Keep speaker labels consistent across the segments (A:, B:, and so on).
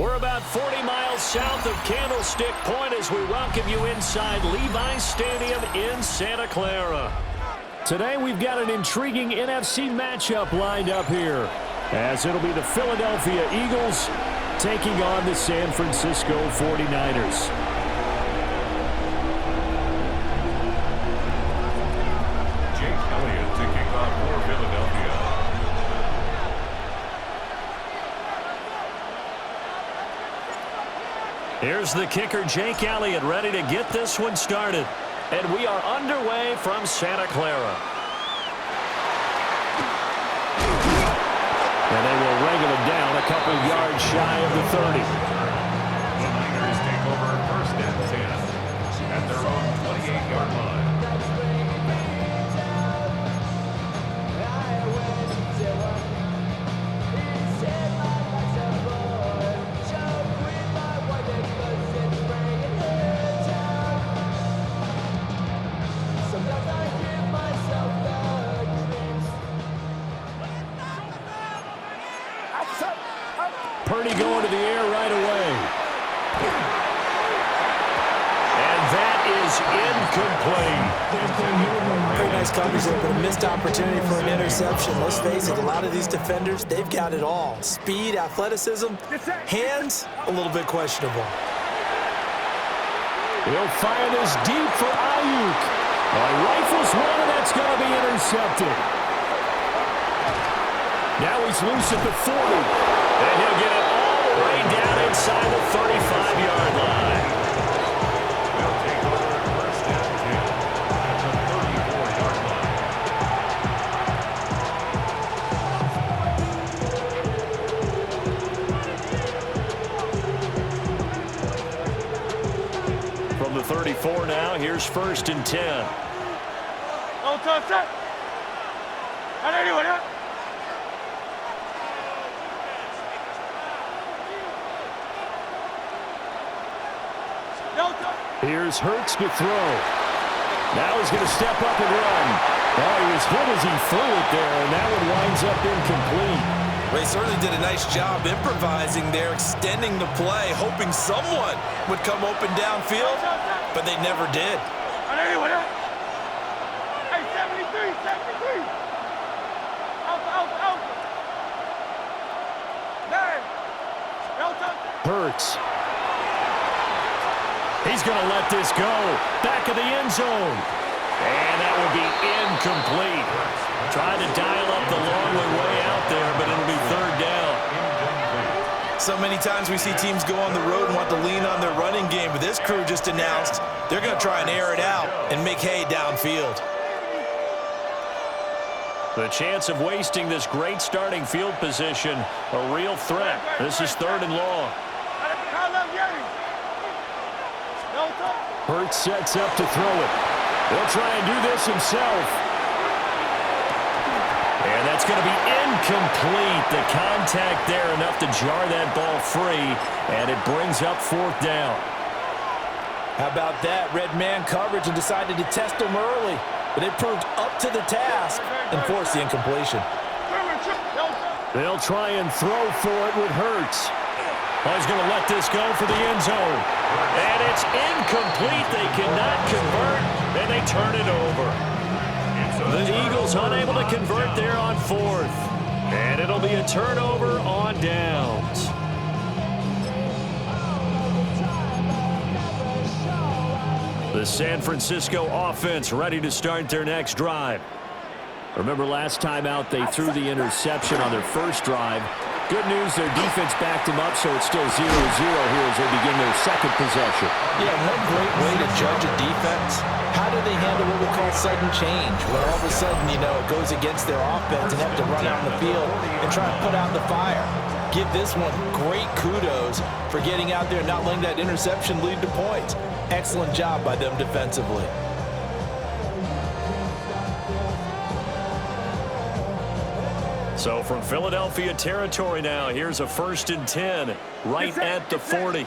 A: We're about 40 miles south of Candlestick Point as we welcome you inside Levi's Stadium in Santa Clara. Today we've got an intriguing NFC matchup lined up here, as it'll be the Philadelphia Eagles taking on the San Francisco 49ers. Here's the kicker, Jake Elliott, ready to get this one started. And we are underway from Santa Clara. And they will wrangle it down a couple yards shy of the 30.
B: The Niners take over first and 10 at their own 28-yard line.
A: Purdy going to the air right away. And that is incomplete.
C: Very nice coverage there, but a missed opportunity for an interception. Let's face it, a lot of these defenders, they've got it all. Speed, athleticism, hands, a little bit questionable.
A: He'll fire this deep for Ayuk. Rifles one, and that's going to be intercepted. Now he's loose at the 40. And he'll get it all the way down inside the 35-yard line.
B: They'll take over first and 10 at the 34-yard line.
A: From the 34 now, here's first and 10.
D: No touch that.
A: Here's Hurts to throw. Now he's going to step up and run. Oh, he was hit as he threw it there, and that one winds up incomplete.
C: They certainly did a nice job improvising there, extending the play, hoping someone would come open downfield, but they never did.
D: Hey, 73, 73. Out.
A: Hurts. He's going to let this go. Back of the end zone. And that would be incomplete. Trying to dial up the long way out there, but it'll be third down.
C: So many times we see teams go on the road and want to lean on their running game, but this crew just announced they're going to try and air it out and make hay downfield.
A: The chance of wasting this great starting field position, a real threat. This is third and long. Hurts sets up to throw it. He'll try and do this himself. And that's going to be incomplete. The contact there enough to jar that ball free, and it brings up fourth down.
C: How about that? Red man coverage and decided to test him early, but it proved up to the task and forced the incompletion.
A: They'll try and throw for it with Hurts. Oh, he's going to let this go for the end zone. And it's incomplete. They cannot convert, and they turn it over. The Eagles unable to convert there on fourth. And it'll be a turnover on downs. The San Francisco offense ready to start their next drive. Remember last time out they threw the interception on their first drive. Good news, their defense backed them up, so it's still 0-0 here as they begin their second possession.
C: Yeah, one great way to judge a defense. How do they handle what we call sudden change? When all of a sudden, it goes against their offense and have to run out on the field and try and put out the fire. Give this one great kudos for getting out there and not letting that interception lead to points. Excellent job by them defensively.
A: So from Philadelphia territory now, here's a first and 10 right at the 40.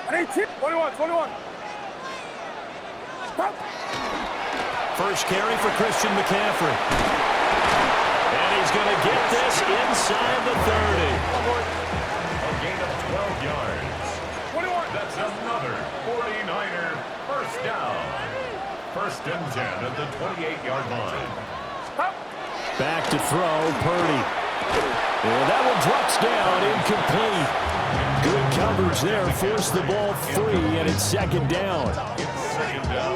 D: 21.
A: First carry for Christian McCaffrey. And he's going to get this inside the 30.
B: A gain of 12 yards.
D: 21.
B: That's another 49er first down. First and 10 at the 28-yard line.
A: Back to throw, Purdy. And that one drops down, incomplete. Good coverage there, forced the ball free, and it's second down.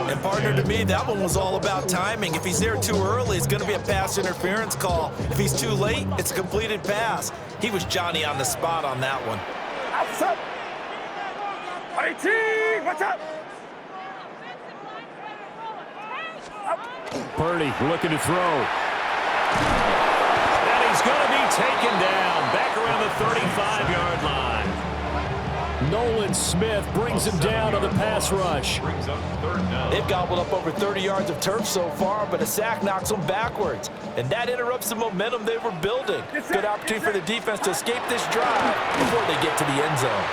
C: And partner, to me, that one was all about timing. If he's there too early, it's going to be a pass interference call. If he's too late, it's a completed pass. He was Johnny on the spot on that one.
D: Outside. 18. What's up?
A: Purdy looking to throw. And he's going to be taken down back around the 35-yard line. Nolan Smith brings him down on the pass rush.
C: They've gobbled up over 30 yards of turf so far, but a sack knocks them backwards. And that interrupts the momentum they were building. Good opportunity for the defense to escape this drive before they get to the end zone.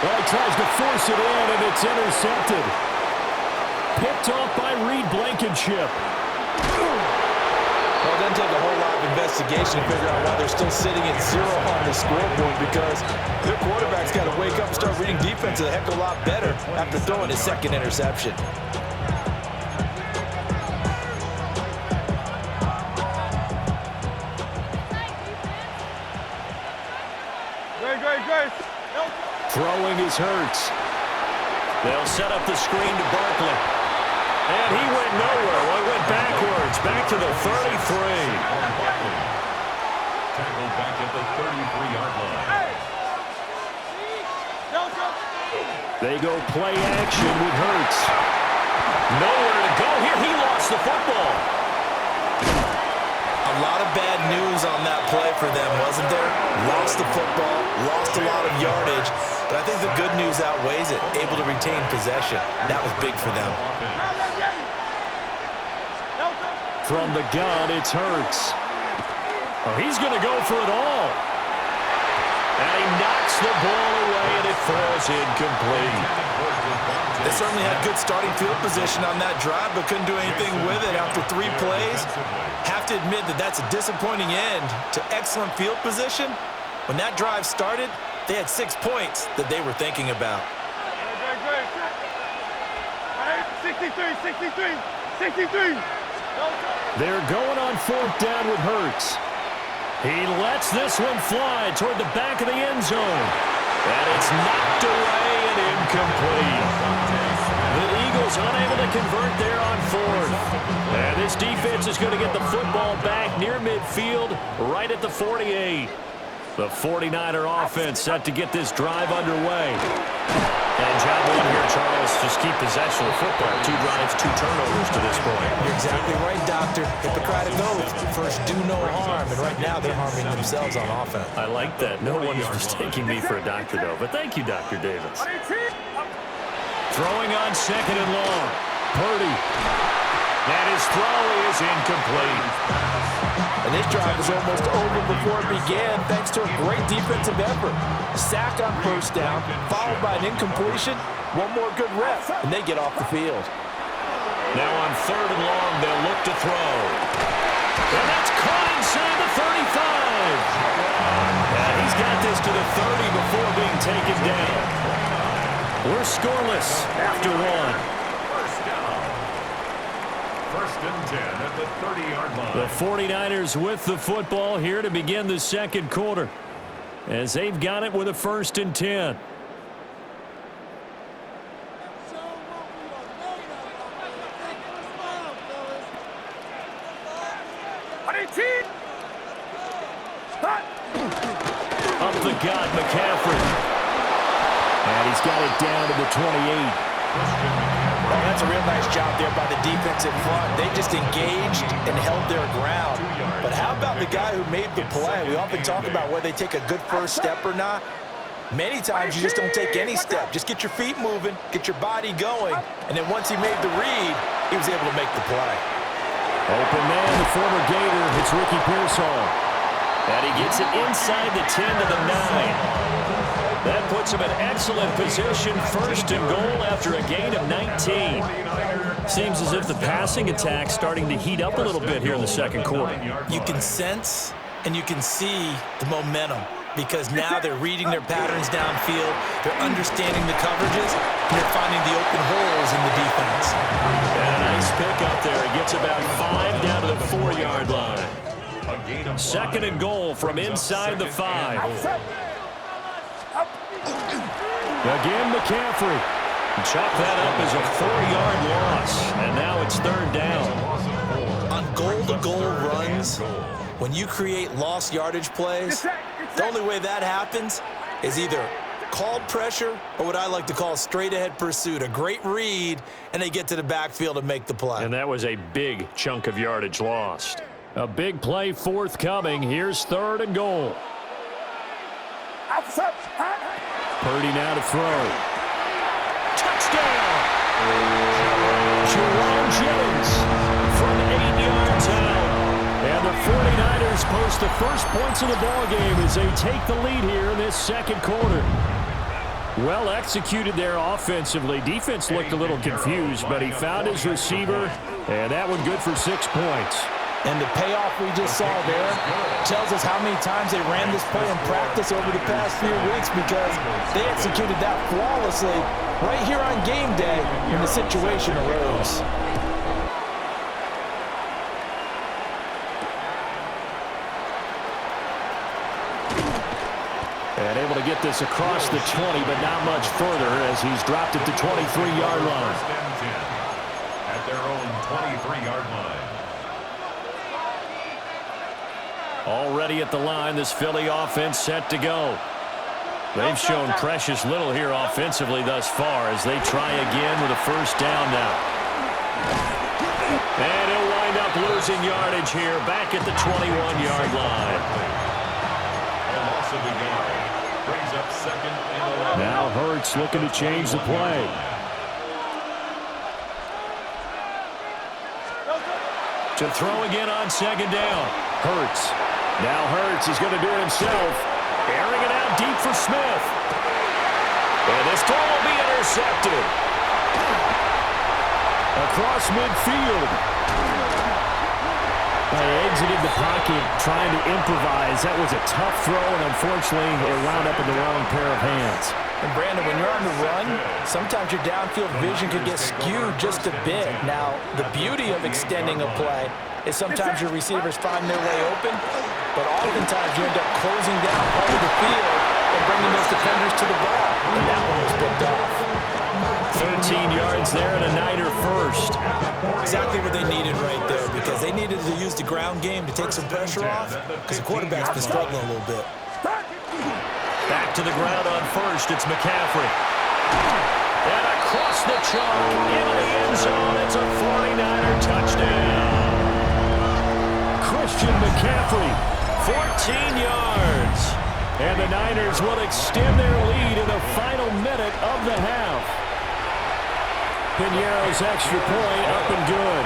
A: Well, he tries to force it in, and it's intercepted. Picked off by Reed Blankenship.
C: Well, it doesn't take a whole lot of investigation to figure out why they're still sitting at 0 on the scoreboard, because their quarterback's got to wake up and start reading defense a heck of a lot better after throwing his second interception.
D: Great.
A: Throwing is Hurts. They'll set up the screen to Barkley. And he went nowhere. Well, he went backwards, back to the 33.
B: Tackled back at the 33-yard line.
A: They go play action with Hurts. Nowhere to go here. He lost the football.
C: A lot of bad news on that play for them, wasn't there? Lost the football, lost a lot of yardage, but I think the good news outweighs it. Able to retain possession. That was big for them.
A: From the gun, it's Hurts. Oh, he's going to go for it all. And he knocks the ball away, and it falls incomplete.
C: They certainly had good starting field position on that drive, but couldn't do anything with it after 3 plays. Have to admit that that's a disappointing end to excellent field position. When that drive started, they had 6 points that they were thinking about.
D: Great. 63.
A: They're going on 4th down with Hurts. He lets this one fly toward the back of the end zone. And it's knocked away and incomplete. The Eagles unable to convert there on 4th. And this defense is going to get the football back near midfield, right at the 48. The 49er offense set to get this drive underway. And job one here, Charles. Just keep possession of football. 2 drives, 2 turnovers to this point.
C: You're exactly right, Doctor. Hippocratic oath. First, do no harm. And right now, they're harming themselves on offense.
A: I like that. No one is mistaking me for a doctor, though. But thank you, Dr. Davis. Throwing on 2nd and long. Purdy. And his throw is incomplete.
C: And this drive was almost over before it began, thanks to a great defensive effort. Sack on 1st down, followed by an incompletion. One more good rep, and they get off the field.
A: Now on 3rd and long, they'll look to throw. And that's caught inside the 35. And he's got this to the 30 before being taken down. We're scoreless after 1.
B: First and 10 at the 30-yard line.
A: The 49ers with the football here to begin the 2nd quarter, as they've got it with a 1st and 10. Up the gut, McCaffrey. And he's got it down to the 28.
C: Oh, that's a real nice job there by the defense in front. They just engaged and held their ground. But how about the guy who made the play? We often talk about whether they take a good first step or not. Many times you just don't take any step. Just get your feet moving, get your body going, and then once he made the read, he was able to make the play.
A: Open man, the former Gator. It's Ricky Pearsall. And he gets it inside the 10 to the 9. That puts him in excellent position, 1st and goal after a gain of 19. Seems as if the passing attack's starting to heat up a little bit here in the 2nd quarter.
C: You can sense and you can see the momentum. because now they're reading their patterns downfield, they're understanding the coverages, and they're finding the open holes in the defense.
A: And a nice pick up there. He gets about 5 down to the 4-yard line. Second and goal from inside the 5. Again, McCaffrey. Chalk that up as a 4-yard loss, and now it's third down.
C: On goal-to-goal runs, when you create lost yardage plays, the only way that happens is either called pressure or what I like to call straight-ahead pursuit, a great read, and they get to the backfield and make the play.
A: And that was a big chunk of yardage lost. A big play forthcoming. Here's third and goal. Purdy now to throw. Touchdown! Jerome Jones from 8 yards out. And the 49ers post the first points of the ballgame as they take the lead here in this second quarter. Well executed there offensively. Defense looked a little confused, but he found his receiver, and that one good for 6 points.
C: And the payoff we just saw there tells us how many times they ran this play in practice over the past few weeks, because they executed that flawlessly right here on game day when the situation arose.
A: And able to get this across the 20, but not much further as he's dropped it to 23-yard line.
B: At their own 23-yard line.
A: Already at the line, this Philly offense set to go. They've shown precious little here offensively thus far as they try again with a first down now. And he'll wind up losing yardage here back at the 21-yard line.
B: A loss of a yard. Brings up second and 11.
A: Now Hurts looking to change the play. To throw again on second down. Hurts. Now Hurts is going to do it himself. Airing it out deep for Smith. And this throw will be intercepted. Across midfield. They exited the pocket trying to improvise. That was a tough throw, and unfortunately, it wound up in the wrong pair of hands.
C: And Brandon, when you're on the run, sometimes your downfield vision can get skewed just a bit. Now, the beauty of extending a play is sometimes your receivers find their way open, but oftentimes you end up closing down part of the field and bringing those defenders to the ball, and that one was picked off.
A: 13 yards there and a Niner first.
C: Exactly what they needed right there, because they needed to use the ground game to take some pressure off, because the quarterback's been struggling a little bit.
A: Back to the ground on first, it's McCaffrey. And across the chalk, into the end zone, it's a 49er touchdown. Christian McCaffrey, 14 yards. And the Niners will extend their lead in the final minute of the half. Piñeiro's extra point up and good.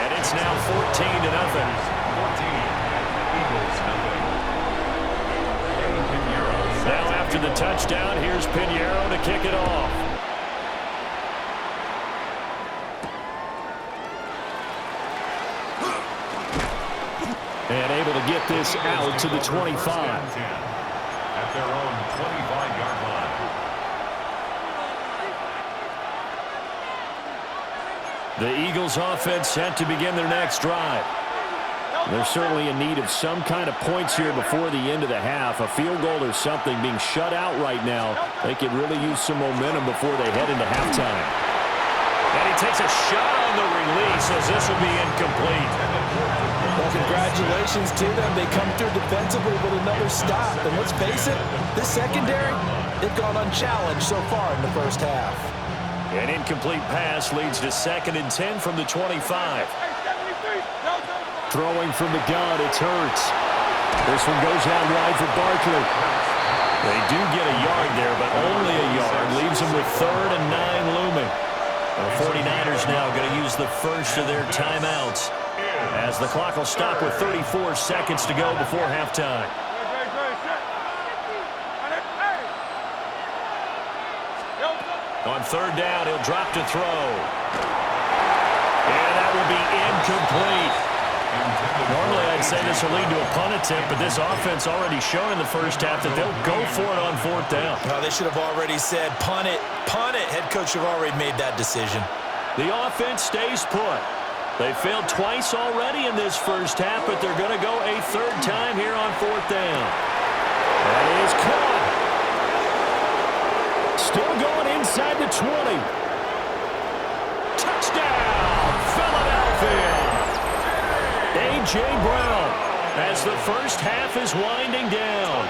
A: And it's now 14-0. 14.
B: Eagles nothing.
A: Now after the touchdown, here's Piñeiro to kick it off. And able to get this out to the 25.
B: At their own 25-yard line.
A: The Eagles offense set to begin their next drive. They're certainly in need of some kind of points here before the end of the half. A field goal or something. Being shut out right now, they could really use some momentum before they head into halftime. And he takes a shot on the release as this will be incomplete.
C: Well, congratulations to them. They come through defensively with another stop. And let's face it, this secondary, they've gone unchallenged so far in the first half.
A: An incomplete pass leads to 2nd and 10 from the 25. Throwing from the gun, it's Hurts. This one goes out wide for Barkley. They do get a yard there, but only a yard. Leaves them with 3rd and 9 looming. The 49ers now going to use the first of their timeouts, as the clock will stop with 34 seconds to go before halftime. On 3rd down, he'll drop to throw. And that will be incomplete. Normally, I'd say this will lead to a punt attempt, but this offense already shown in the first half that they'll go for it on fourth down.
C: No, they should have already said, punt it, punt it. Head coach should have already made that decision.
A: The offense stays put. They failed twice already in this first half, but they're going to go a third time here on fourth down. That is caught. Still going inside the 20. Touchdown, Philadelphia. A.J. Brown as the first half is winding down.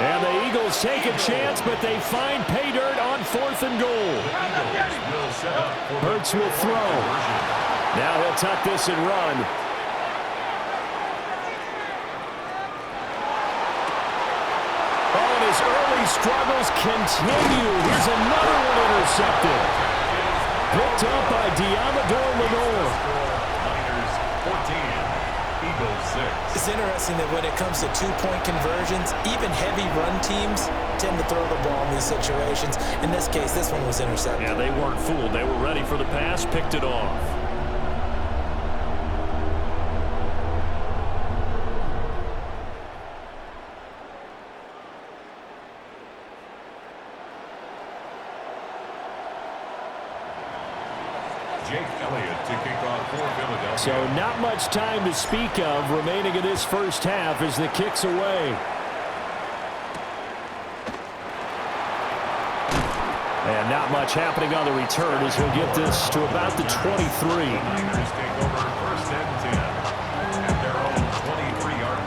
A: And the Eagles take a chance, but they find pay dirt on fourth and goal. Hurts will throw. Now he'll tuck this and run. Oh, and his early struggles continue. Here's another one intercepted. Picked up by Diamador Lenore.
B: Niners 14.
C: It's interesting that when it comes to two-point conversions, even heavy run teams tend to throw the ball in these situations. In this case, this one was intercepted.
A: Yeah, they weren't fooled. They were ready for the pass, picked it off. So not much time to speak of remaining in this first half as the kick's away. And not much happening on the return as he'll get this to about the 23.
B: Niners take over first and 10 at their own 23-yard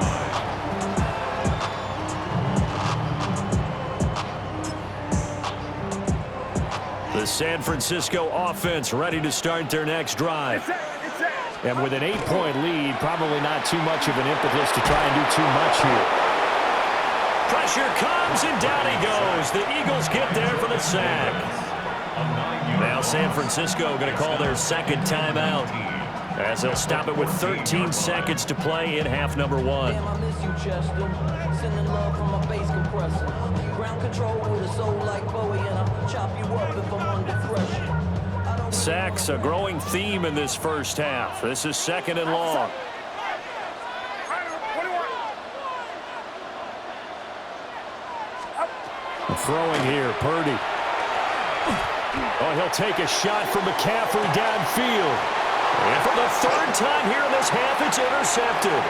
B: line.
A: The San Francisco offense ready to start their next drive. And with an 8-point lead, probably not too much of an impetus to try and do too much here. Pressure comes, and down he goes. The Eagles get there for the sack. Now San Francisco going to call their second timeout, as they'll stop it with 13 seconds to play in half number one.
E: Damn, I miss you, Chester. Sending love from my bass compressor. Ground control with a soul like Bowie, and I'll chop you up if I'm under pressure.
A: Sacks, a growing theme in this first half. This is second and long. Throwing here, Purdy. Oh, he'll take a shot from McCaffrey downfield. And for the third time here in this half, it's intercepted.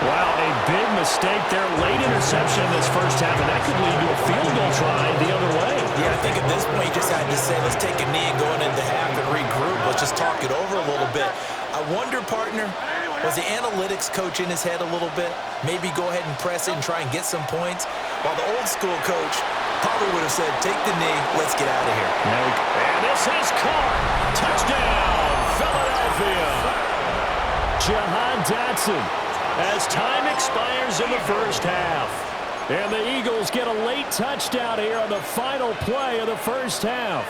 A: Wow, a big mistake there. Late interception in this first half, and that could lead to a field goal try the other way.
C: Yeah, I think at this point you just had to say, let's take a knee and go into half and regroup. Let's just talk it over a little bit. I wonder, partner, was the analytics coach in his head a little bit? Maybe go ahead and press it and try and get some points? While the old school coach probably would have said, take the knee, let's get out of here.
A: And this is caught. Touchdown, Philadelphia. Jahan Dotson, as time expires in the first half. And the Eagles get a late touchdown here on the final play of the first half.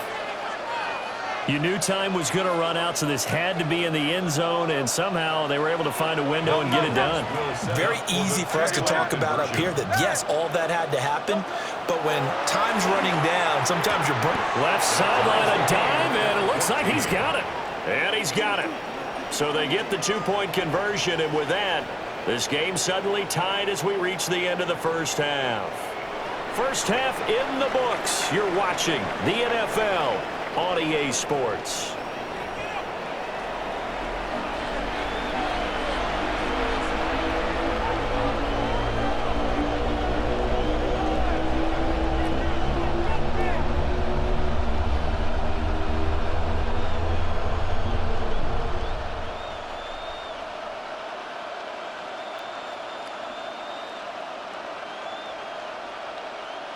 A: You knew time was going to run out, so this had to be in the end zone, and somehow they were able to find a window and get it done.
C: Very easy for us to talk about up here that, yes, all that had to happen, but when time's running down, sometimes you're
A: left sideline, a dive, and it looks like he's got it. And he's got it. So they get the two-point conversion, and with that, this game suddenly tied as we reach the end of the first half. First half in the books. You're watching the NFL on EA Sports.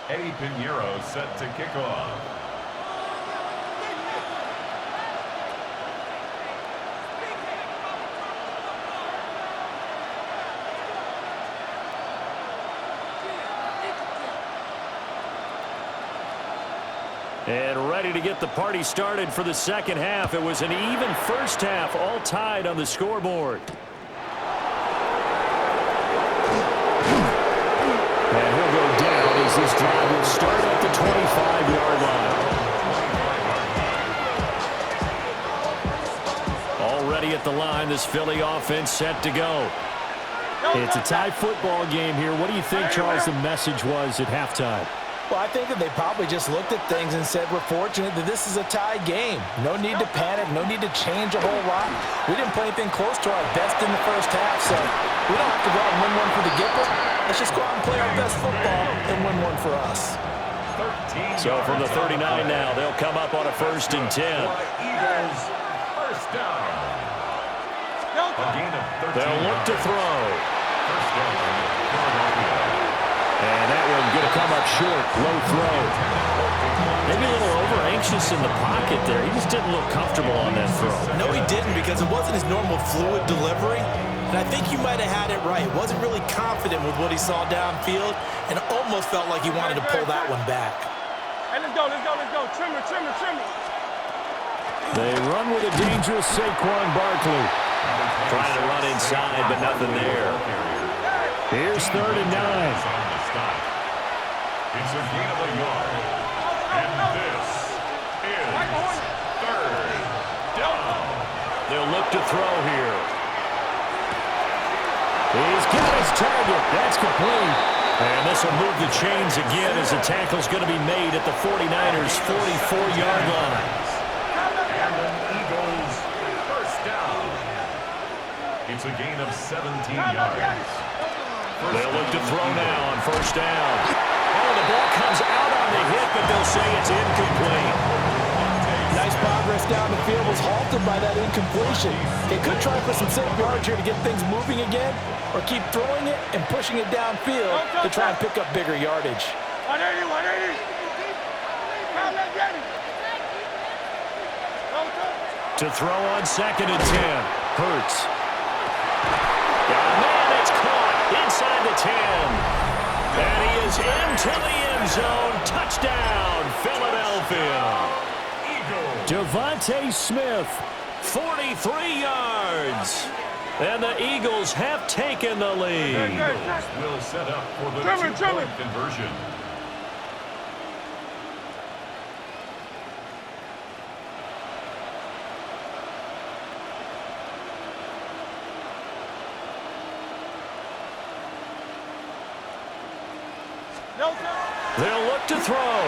B: Eddie Pinheiro set to kick off.
A: And ready to get the party started for the second half. It was an even first half, all tied on the scoreboard. And he'll go down as this drive will start at the 25-yard line. Already at at the line. This Philly offense set to go. It's a tie football game here. What do you think, Charles, the message was at halftime?
C: Well, I think that they probably just looked at things and said, we're fortunate that this is a tie game. No need to panic, no need to change a whole lot. We didn't play anything close to our best in the first half, so we don't have to go out and win one for the Gipper. Let's just go out and play our best football and win one for us.
A: So from the 39 now, they'll come up on a 1st and 10.
B: Eagles, first down.
A: They'll look to throw.
B: First down.
A: And that one going to come up short. Low throw. Maybe a little over-anxious in the pocket there. He just didn't look comfortable on that throw.
C: No, he didn't, because it wasn't his normal fluid delivery. And I think you might have had it right. Wasn't really confident with what he saw downfield and almost felt like he wanted to pull that one back.
D: Hey, let's go, let's go, let's go. Trim it, trim it, trim it.
A: They run with a dangerous Saquon Barkley. Trying to run inside, but nothing there. Here's 3rd and 9.
B: It's a gain of a yard. And this is 3rd down.
A: They'll look to throw here. He's got his target. That's complete. And this will move the chains again as the tackle's going to be made at the 49ers' 44-yard line.
B: And an Eagles first down. It's a gain of 17 yards.
A: They'll look to throw now on 1st down. Oh, the ball comes out on the hit, but they'll say it's incomplete.
C: Nice progress down the field, was halted by that incompletion. They could try for some safe yards here to get things moving again, or keep throwing it and pushing it downfield to try and pick up bigger yardage.
D: 180, 180. Come, let's get it.
A: To throw on 2nd and 10. Hurts. Man, it's caught inside the 10. And he is into the end zone. Touchdown, Philadelphia. Devontae Smith, 43 yards. And the Eagles have taken the lead.
B: Will set up for the two-point conversion.
A: They'll look to throw.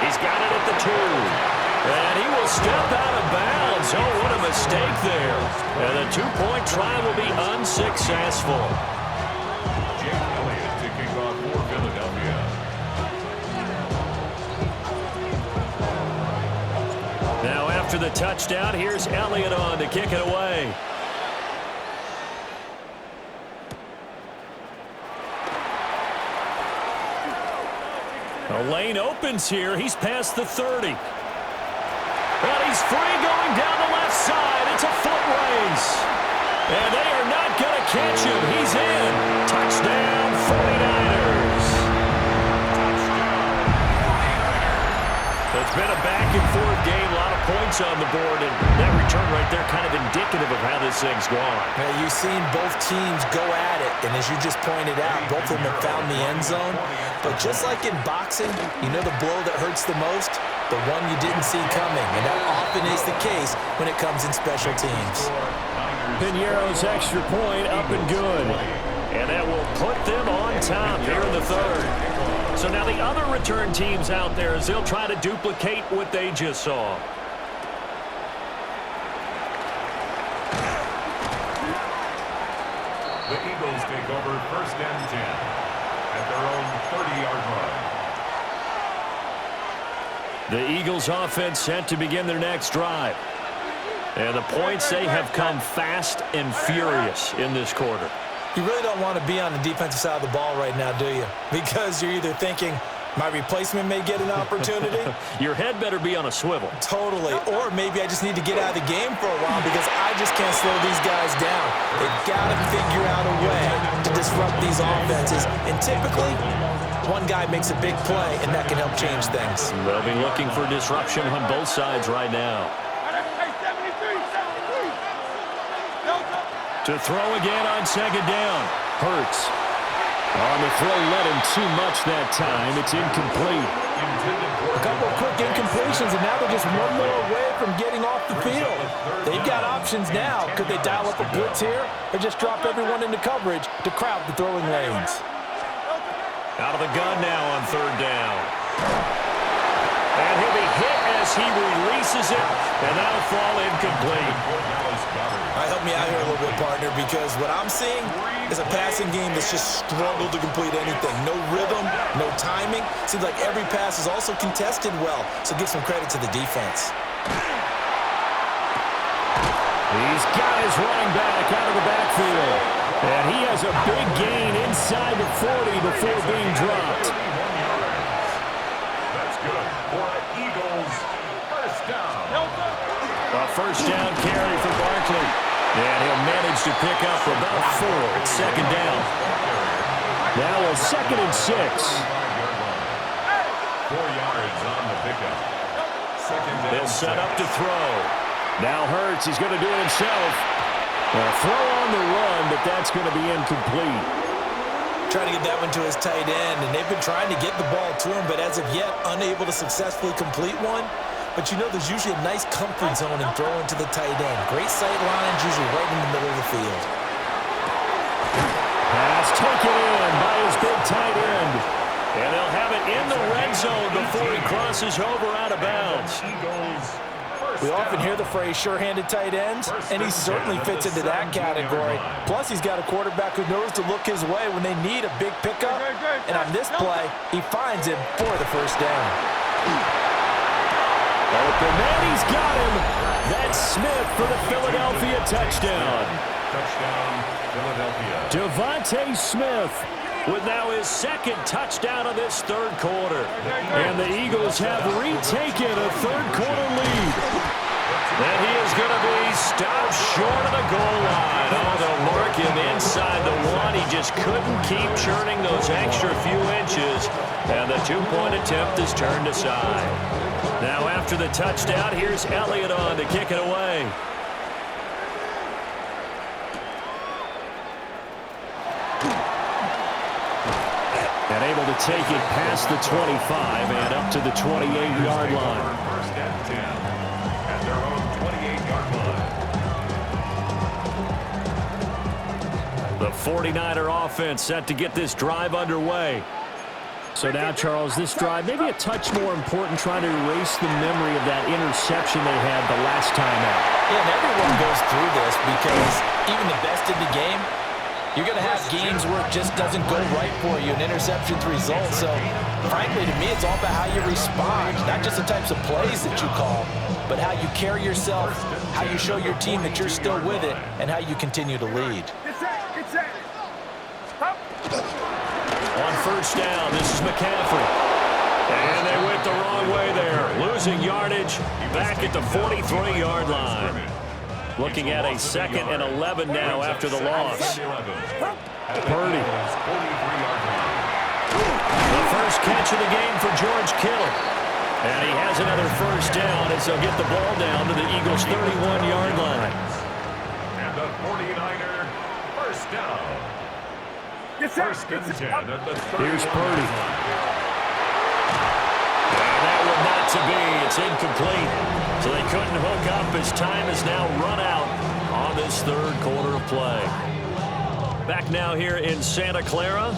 A: He's got it at the 2. And he will step out of bounds. Oh, what a mistake there. And the 2-point try will be unsuccessful.
B: Jake Elliott to kick off for Philadelphia.
A: Now after the touchdown, here's Elliott on to kick it away. The lane opens here. He's past the 30. And he's free going down the left side. It's a foot race. And they are not going to catch him. He's in. Touchdown, 49ers. It's been a back-and-forth game. A lot of points on the board. And that return right there kind of indicative of how this thing's gone.
C: Now, you've seen both teams go at it. And as you just pointed out, both of them have found the end zone. But just like in boxing, you know the blow that hurts the most? The one you didn't see coming. And that often is the case when it comes in special teams.
A: Piñeiro's extra point up and good. And that will put them on top here in the 3rd. So now the other return teams out there, as they'll try to duplicate what they just saw.
B: The Eagles take over 1st and 10 at their own 30-yard line.
A: The Eagles offense set to begin their next drive. And the points, they have come fast and furious in this quarter.
C: You really don't want to be on the defensive side of the ball right now, do you? Because you're either thinking, my replacement may get an opportunity.
A: Your head better be on a swivel.
C: Totally. Or maybe I just need to get out of the game for a while because I just can't slow these guys down. They've got to figure out a way to disrupt these offenses. And typically, one guy makes a big play, and that can help change things.
A: They'll be looking for disruption on both sides right now. To throw again on 2nd down. Hurts. On the throw, led him too much that time. It's incomplete.
C: A couple of quick incompletions completions, and now they're just one more away from getting off the field. They've got options now. Could they dial up a blitz here or just drop everyone into coverage to crowd the throwing lanes?
A: Out of the gun now on third down. And he'll be hit as he releases it, and that'll fall incomplete.
C: Help me out here a little bit, partner, because what I'm seeing is a passing game that's just struggled to complete anything. No rhythm, no timing. Seems like every pass is also contested well, so give some credit to the defense.
A: He's got his running back out of the backfield. And he has a big gain inside the 40 before being dropped.
B: That's good for Eagles. First down.
A: A first down carry for Barkley. And he'll manage to pick up about 4 at second down. Now a 2nd and 6.
B: 4 yards on the pickup. Second down.
A: They'll set up to throw. Now Hurts, he's going to do it himself. A throw on the run, but that's going to be incomplete.
C: Trying to get that one to his tight end, and they've been trying to get the ball to him, but as of yet, unable to successfully complete one. But you know there's usually a nice comfort zone in throwing to the tight end. Great sight lines, usually right in the middle of the field.
A: Pass taken in by his big tight end. And they'll have it in the red zone before he crosses over out of bounds.
C: We often hear the phrase sure-handed tight ends, and he certainly fits into that category. Plus, he's got a quarterback who knows to look his way when they need a big pickup. And on this play, he finds him for the first down.
A: Open man, he's got him. That's Smith for the Philadelphia touchdown.
B: Touchdown, Philadelphia.
A: Devontae Smith with now his 2nd touchdown of this third quarter. And the Eagles have retaken a third-quarter lead. And he is going to be stopped short of the goal line. Oh, they'll mark him inside the 1. He just couldn't keep churning those extra few inches. And the 2-point attempt is turned aside. Now after the touchdown, here's Elliott on to kick it away. And able to take it past the 25 and up to the 28-yard line.
B: First and 10 at their own 28-yard line.
A: The 49er offense set to get this drive underway. So now, Charles, this drive maybe a touch more important, trying to erase the memory of that interception they had the last time out.
C: Yeah, and everyone goes through this because even the best in the game, you're going to have games where it just doesn't go right for you, and interceptions result. So, frankly, to me, it's all about how you respond, not just the types of plays that you call, but how you carry yourself, how you show your team that you're still with it, and how you continue to lead.
A: On first down, this is McCaffrey. And they went the wrong way there. Losing yardage back at the 43-yard line. Looking at a 2nd and 11 now after the loss. Purdy. The first catch of the game for George Kittle. And he has another first down as they'll get the ball down to the Eagles' 31-yard line.
B: And the 49er first down. First and 10 at the 30.
A: Here's Purdy. And that one not to be. It's incomplete. So they couldn't hook up as time is now run out on this third quarter of play. Back now here in Santa Clara.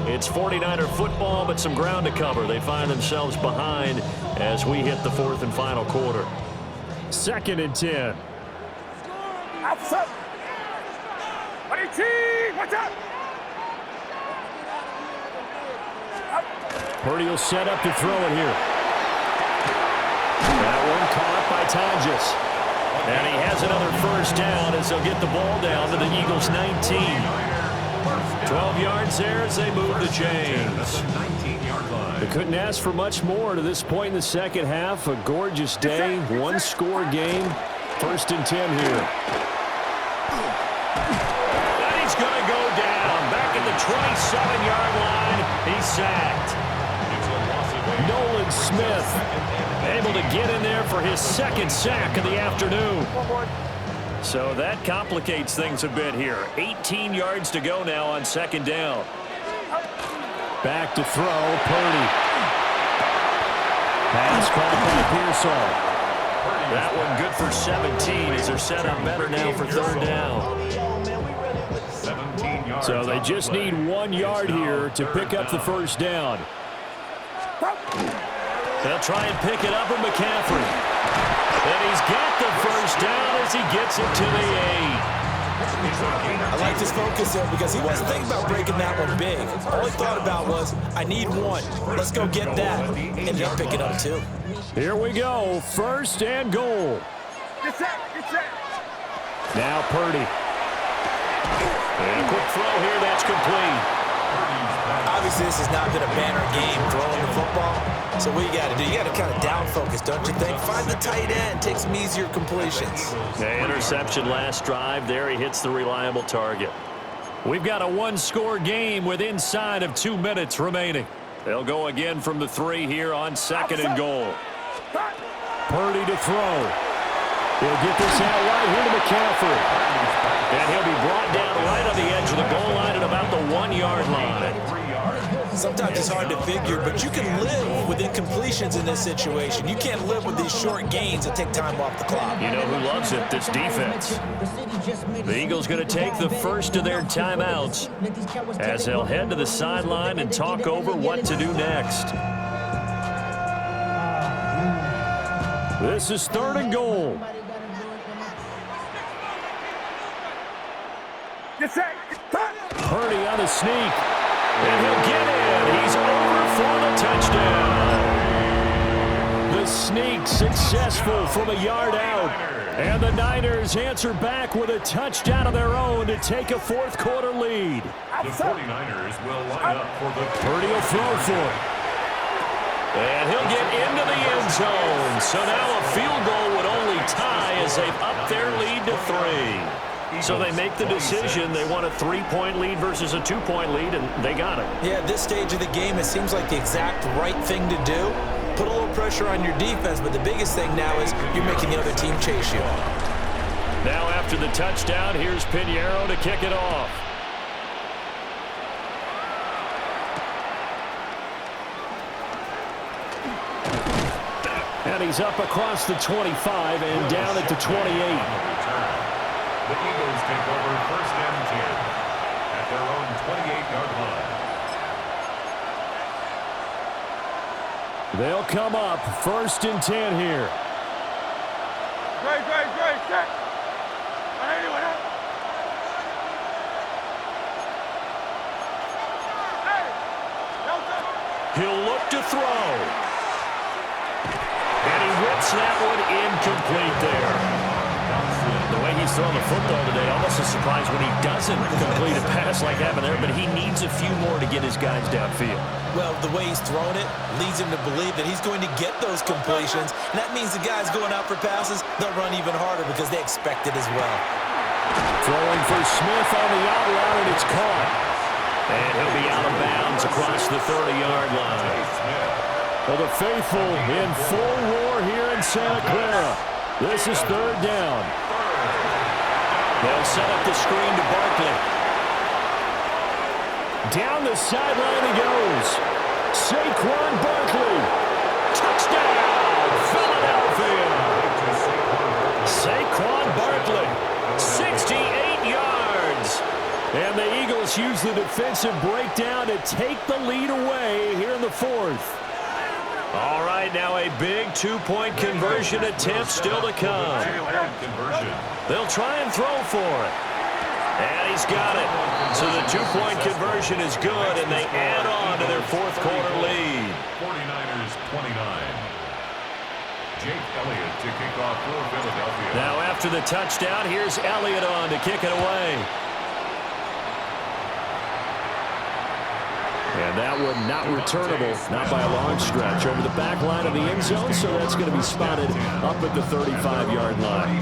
A: It's 49er football, but some ground to cover. They find themselves behind as we hit the 4th and final quarter. 2nd and 10.
D: Outside. Watch out.
A: Purdy will set up to throw it here. That one caught by Tonjes. And he has another first down as they'll get the ball down to the Eagles' 19. 12 yards there as they move the chains. They couldn't ask for much more to this point in the second half. A gorgeous day, one-score game. 1st and 10 here. And he's going to go down. Back at the 27-yard line. He's sacked. Nolan Smith able to get in there for his 2nd sack of the afternoon. So that complicates things a bit here. 18 yards to go now on 2nd down. Back to throw, Purdy. Pass caught by Pearsall. That one good for 17 as they're set up better now for third down.
B: 17 yards.
A: So they just need 1 yard here to pick up the first down. They'll try and pick it up with McCaffrey. And he's got the first down as he gets it to the 8.
C: I like his focus there because he wasn't thinking about breaking that one big. All he thought about was, I need one. Let's go get that. Ended up picking up 2.
A: Here we go. First and goal.
D: Get set, get set.
A: Now Purdy. And a quick throw here. That's complete.
C: Obviously, this has not been a banner game throwing the football. So what you got to do, you got to kind of down focus, don't you think? Find the tight end, take some easier completions.
A: The interception last drive. There he hits the reliable target. We've got a one-score game with inside of 2 minutes remaining. They'll go again from the 3 here on second and goal. Purdy to throw. He'll get this out right here to McCaffrey. And he'll be brought down right on the edge of the goal line at about the 1 yard line.
C: Sometimes it's hard to figure, but you can live with incompletions in this situation. You can't live with these short gains that take time off the clock.
A: You know who loves it? This defense. The Eagles going to take the first of their timeouts as they'll head to the sideline and talk over what to do next. This is third and goal. Purdy on the sneak. And he'll get in. He's over for the touchdown. The sneak successful from a yard out. And the Niners answer back with a touchdown of their own to take a fourth quarter lead.
B: The 49ers will line up for the
A: Purdy will throw for it. And he'll get into the end zone. So now a field goal would only tie as they've upped their lead to 3. So they make the decision. They want a 3-point lead versus a 2-point lead, and they got it.
C: Yeah, at this stage of the game, it seems like the exact right thing to do. Put a little pressure on your defense, but the biggest thing now is you're making the other team chase you.
A: Now after the touchdown, here's Pinheiro to kick it off. And he's up across the 25 and down at the 28.
B: The Eagles take over first and 10 at their own 28-yard line.
A: They'll come up first and 10 here.
D: Great, set.
A: He'll look to throw. And he whips that one incomplete there. The way he's throwing the football today, almost a surprise when he doesn't complete a pass like that there, but he needs a few more to get his guys downfield.
C: Well, the way he's throwing it leads him to believe that he's going to get those completions, and that means the guys going out for passes, they'll run even harder because they expect it as well.
A: Throwing for Smith on the out route, and it's caught. And he'll be out of bounds across the 30-yard line. Well, the faithful in full roar here in Santa Clara. This is third down. They'll set up the screen to Barkley. Down the sideline he goes. Saquon Barkley. Touchdown, Philadelphia. Saquon Barkley, 68 yards. And the Eagles use the defensive breakdown to take the lead away here in the fourth. All right, now a big two-point conversion attempt still to come. They'll try and throw for it. And he's got it. So the two-point conversion is good, and they add on to their fourth quarter lead.
B: 49ers 29. Jake Elliott to kick off for Philadelphia.
A: Now after the touchdown, here's Elliott on to kick it away. And that one not returnable, not by a long stretch, over the back line of the end zone, so that's going to be spotted up at the 35-yard line.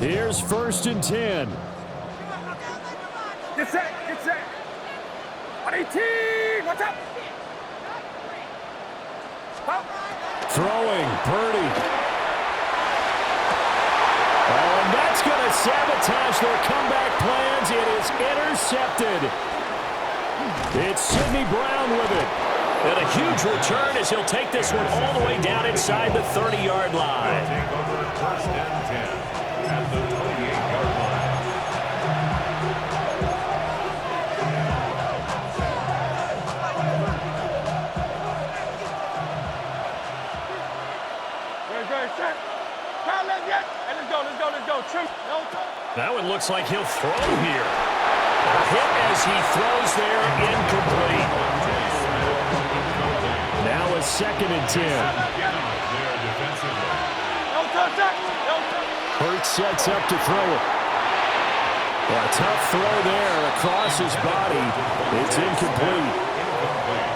A: Here's first and 10.
D: Get set, get set. 118, what's up?
A: Throwing, Purdy. Oh, and that's going to sabotage their comeback plans. It is intercepted. It's Sidney Brown with it. And a huge return as he'll take this one all the way down inside the 30-yard line.
B: Take over first and 10 at the 28-yard line.
D: Very set. Time, let's get. Hey, let's go. Trim. No,
A: That one looks like he'll throw here. A hit as he throws there, incomplete. Now a 2nd and 10.
D: no touch.
A: Hurts sets up to throw it. A tough throw there across his body. It's incomplete.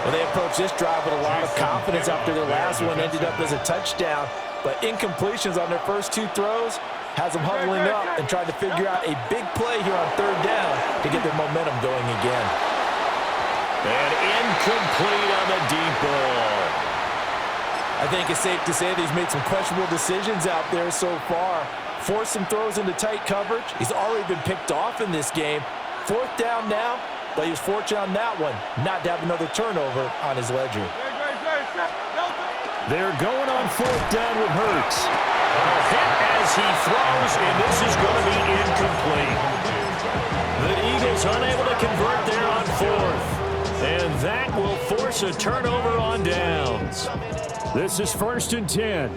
C: Well, they approached this drive with a lot of confidence after their last one ended up as a touchdown. But incompletions on their first 2 throws has them huddling up and trying to figure out a big play here on 3rd down to get their momentum going again.
A: And incomplete on the deep ball.
C: I think it's safe to say that he's made some questionable decisions out there so far. Forced some throws into tight coverage. He's already been picked off in this game. 4th down now, but he was fortunate on that one not to have another turnover on his ledger.
A: They're going on 4th down with Hurts. A hit as he throws, and this is going to be incomplete. The Eagles unable to convert there on 4th. And that will force a turnover on downs. This is 1st and 10.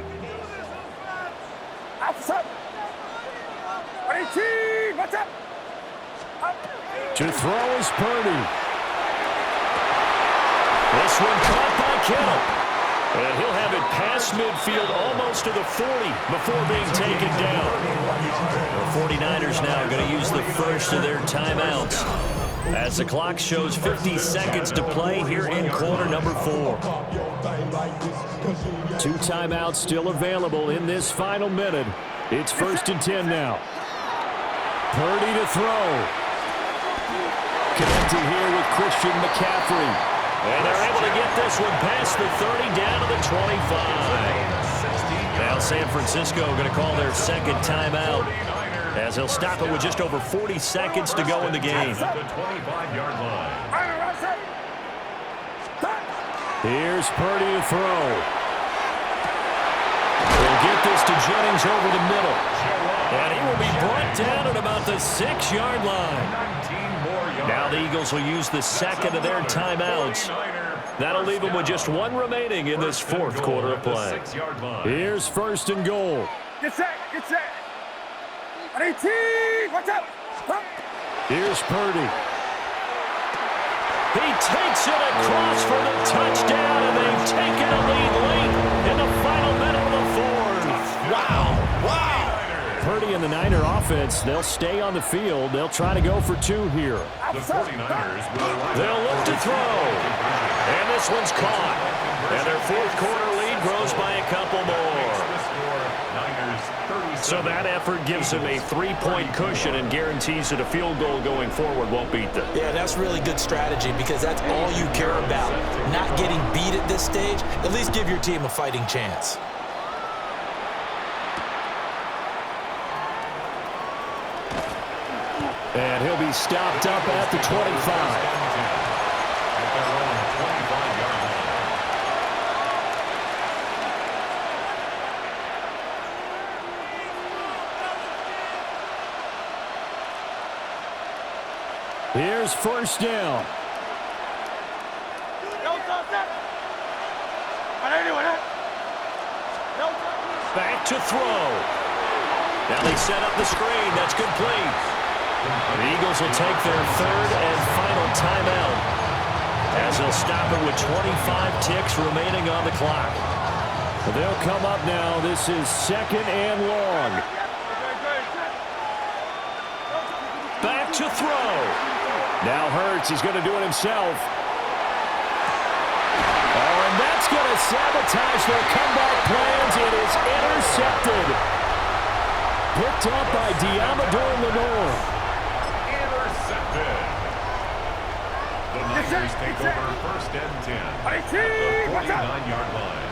D: What's up?
A: To throw is Purdy. This one caught by Kittle. And he'll have it past midfield almost to the 40 before being taken down. The 49ers now going to use the first of their timeouts as the clock shows 50 seconds to play here in quarter number 4. 2 timeouts still available in this final minute. It's 1st and 10 now. Purdy to throw. Connected here with Christian McCaffrey. And they're able to get this one past the 30 down to the 25. Now San Francisco going to call their 2nd timeout as they'll stop it with just over 40 seconds to go in the game. Here's Purdy to throw. They'll get this to Jennings over the middle. And he will be brought down at about the 6-yard line. Now the Eagles will use the 2nd of their timeouts. That'll leave them with just 1 remaining in this 4th quarter of play. Here's 1st and goal.
D: Get set. 18. What's up?
A: Here's Purdy. He takes it across for the touchdown, and they've taken a lead late in the final minute of the 4th. Wow. Purdy and the Niner offense, they'll stay on the field. They'll try to go for 2 here.
B: The 49ers will.
A: They'll look to throw. And this one's caught. And their 4th quarter lead grows by a couple more. So that effort gives them a 3-point cushion and guarantees that a field goal going forward won't beat them.
C: Yeah, that's really good strategy because that's all you care about. Not getting beat at this stage, at least give your team a fighting chance.
A: And he'll be stopped up at the 25. Here's 1st down. Back to throw. Now they set up the screen. That's complete. The Eagles will take their 3rd and final timeout as they'll stop it with 25 ticks remaining on the clock. They'll come up now. This is 2nd and long. Back to throw. Now Hurts is going to do it himself. Oh, and that's going to sabotage their comeback plans. It is intercepted. Picked up by Diamador Lenore.
B: Intercepted. The Niners take over 1st and 10 at the 49-yard line.